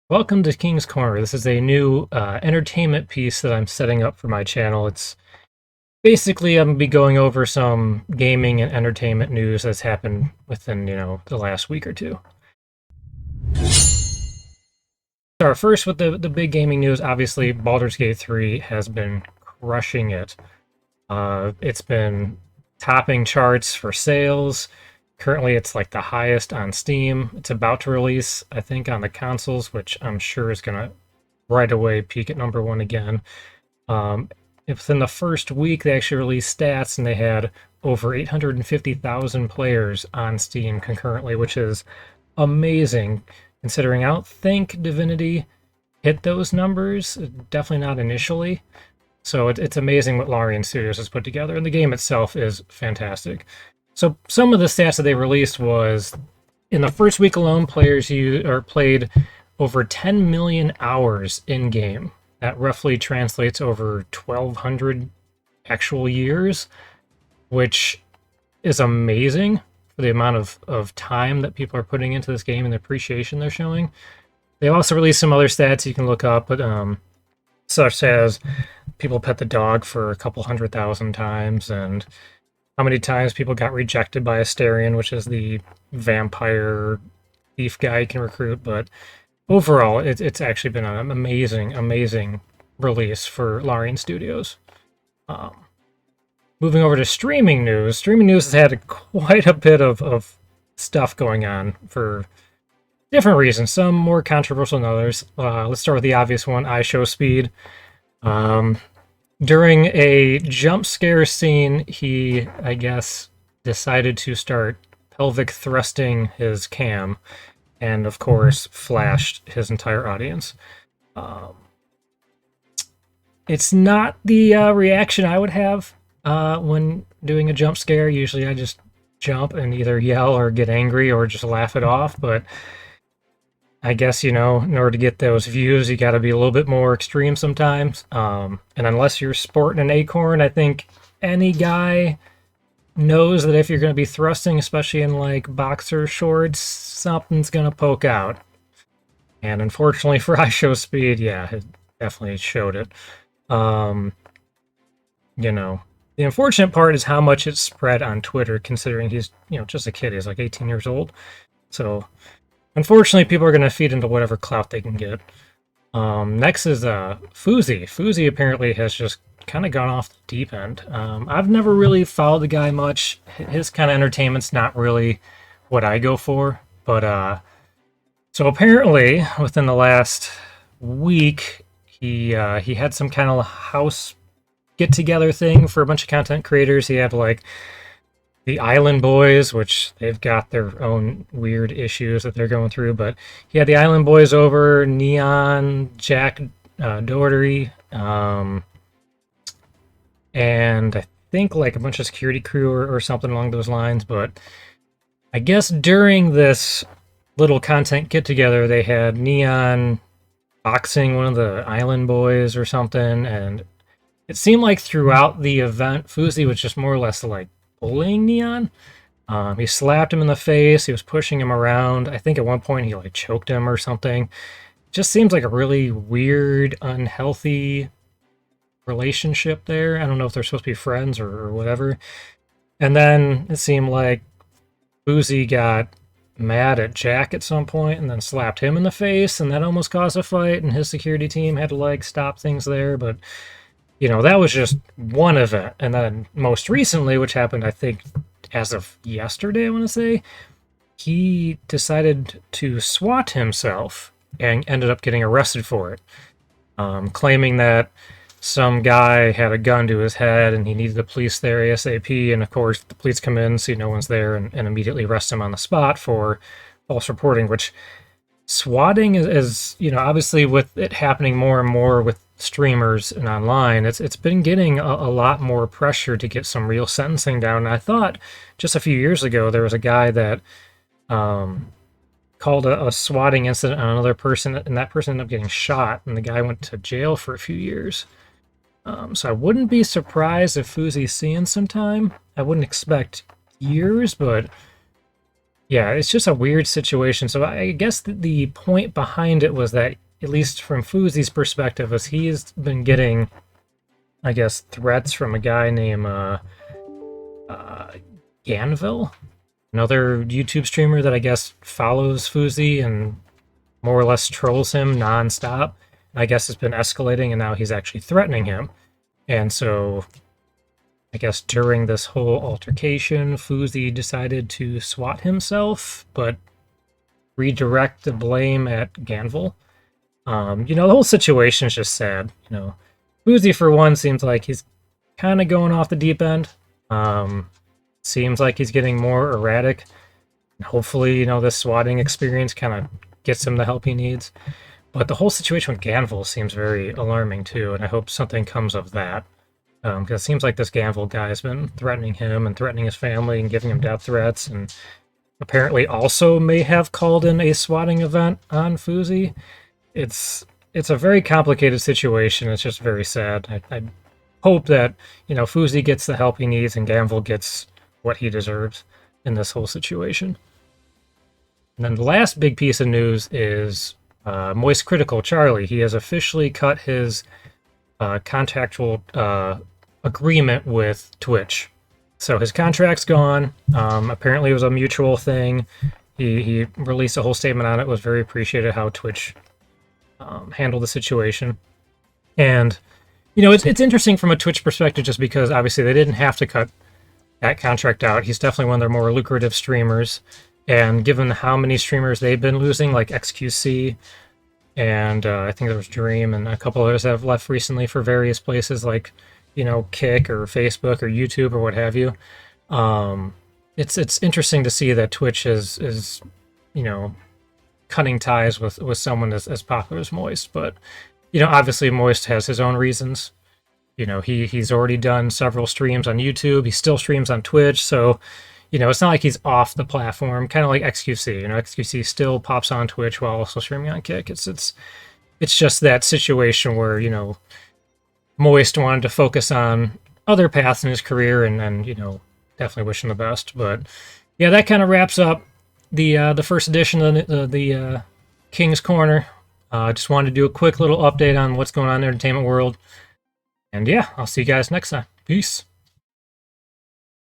Welcome to King's Corner. This is a new entertainment piece that I'm setting up for my channel. It's basically I'm gonna be going over some gaming and entertainment news that's happened within, the last week or two. Start first with the big gaming news. Obviously, Baldur's Gate 3 has been crushing it. It's been topping charts for sales. Currently, it's like the highest on Steam. It's about to release, I think, on the consoles, which I'm sure is going to right away peak at number one again. Within the first week, they actually released stats, and they had over 850,000 players on Steam concurrently, which is amazing, considering I don't think Divinity hit those numbers, definitely not initially. So it's amazing what Larian Studios has put together, and the game itself is fantastic. So some of the stats that they released was, in the first week alone, players played over 10 million hours in-game. That roughly translates over 1,200 actual years, which is amazing for the amount of time that people are putting into this game and the appreciation they're showing. They also released some other stats you can look up, but such as people pet the dog for a couple 100,000 times, and how many times people got rejected by Asterion, which is the vampire thief guy you can recruit. But overall, it's actually been an amazing release for Larian Studios. Moving over to streaming news. Streaming news has had quite a bit of stuff going on for different reasons, some more controversial than others. Let's start with the obvious one, ISHOWSPEED. During a jump scare scene, he, I guess, decided to start pelvic thrusting his cam, and of course, flashed his entire audience. It's not the reaction I would have when doing a jump scare. Usually I just jump and either yell or get angry or just laugh it off, but I guess, in order to get those views, you got to be a little bit more extreme sometimes. And unless you're sporting an acorn, I think any guy knows that if you're going to be thrusting, especially in like boxer shorts, something's going to poke out. And unfortunately for ISHOWSPEED, yeah, it definitely showed it. The unfortunate part is how much it's spread on Twitter, considering he's, just a kid. He's like 18 years old. So unfortunately, people are going to feed into whatever clout they can get. Next is Fousey. Fousey apparently has just kind of gone off the deep end. I've never really followed the guy much. His kind of entertainment's not really what I go for. But so apparently, within the last week, he had some kind of house get-together thing for a bunch of content creators. He had like the Island Boys, which they've got their own weird issues that they're going through, but he had the Island Boys over, Neon, Jack Doherty, and I think like a bunch of security crew or something along those lines. But I guess during this little content get-together, they had Neon boxing one of the Island Boys or something, and it seemed like throughout the event, Fousey was just more or less like bullying Neon. He slapped him in the face. He was pushing him around. I think at one point he like choked him or something. Just seems like a really weird, unhealthy relationship there. I don't know if they're supposed to be friends or whatever. And then it seemed like Fousey got mad at Jack at some point and then slapped him in the face, and that almost caused a fight, and his security team had to like stop things there. But that was just one event. And then most recently, which happened, I think, as of yesterday, I want to say, he decided to swat himself and ended up getting arrested for it, claiming that some guy had a gun to his head and he needed the police there ASAP. And of course, the police come in, see no one's there, and immediately arrest him on the spot for false reporting, which swatting is obviously with it happening more and more with streamers and online, it's been getting a lot more pressure to get some real sentencing down. And I thought just a few years ago there was a guy that called a swatting incident on another person, and that person ended up getting shot, and the guy went to jail for a few years. So I wouldn't be surprised if Fousey's seeing some time. I wouldn't expect years, but Yeah, it's just a weird situation. So I guess the point behind it was that, at least from Fousey's perspective, is he's been getting, I guess, threats from a guy named uh, Ganville, another YouTube streamer that I guess follows Fousey and more or less trolls him nonstop. I guess it's been escalating, and now he's actually threatening him. And so I guess during this whole altercation, Fousey decided to swat himself, but redirect the blame at Ganville. The whole situation is just sad. Fousey, for one, seems like he's kind of going off the deep end. Seems like he's getting more erratic. And hopefully, this swatting experience kind of gets him the help he needs. But the whole situation with Ganville seems very alarming, too, and I hope something comes of that. Because it seems like this Ganville guy has been threatening him and threatening his family and giving him death threats, and apparently also may have called in a swatting event on Fousey. It's a very complicated situation. It's just very sad. I hope that Fousey gets the help he needs and Ganville gets what he deserves in this whole situation. And then the last big piece of news is MOISTCR1TIKAL Charlie. He has officially cut his contractual agreement with Twitch. So his contract's gone. Apparently it was a mutual thing. He released a whole statement on it. Was very appreciated how Twitch handled the situation. And, it's interesting from a Twitch perspective just because obviously they didn't have to cut that contract out. He's definitely one of their more lucrative streamers. And given how many streamers they've been losing, like XQC, and I think there was Dream and a couple others that have left recently for various places like, Kick or Facebook or YouTube or what have you. It's interesting to see that Twitch is cutting ties with someone as popular as Moist. But, obviously Moist has his own reasons. He's already done several streams on YouTube. He still streams on Twitch. So, it's not like he's off the platform, kind of like XQC. XQC still pops on Twitch while also streaming on Kick. It's just that situation where, Moist wanted to focus on other paths in his career and definitely wish him the best. But yeah, that kind of wraps up the first edition of the King's Corner. Just wanted to do a quick little update on what's going on in the entertainment world. And yeah, I'll see you guys next time. Peace.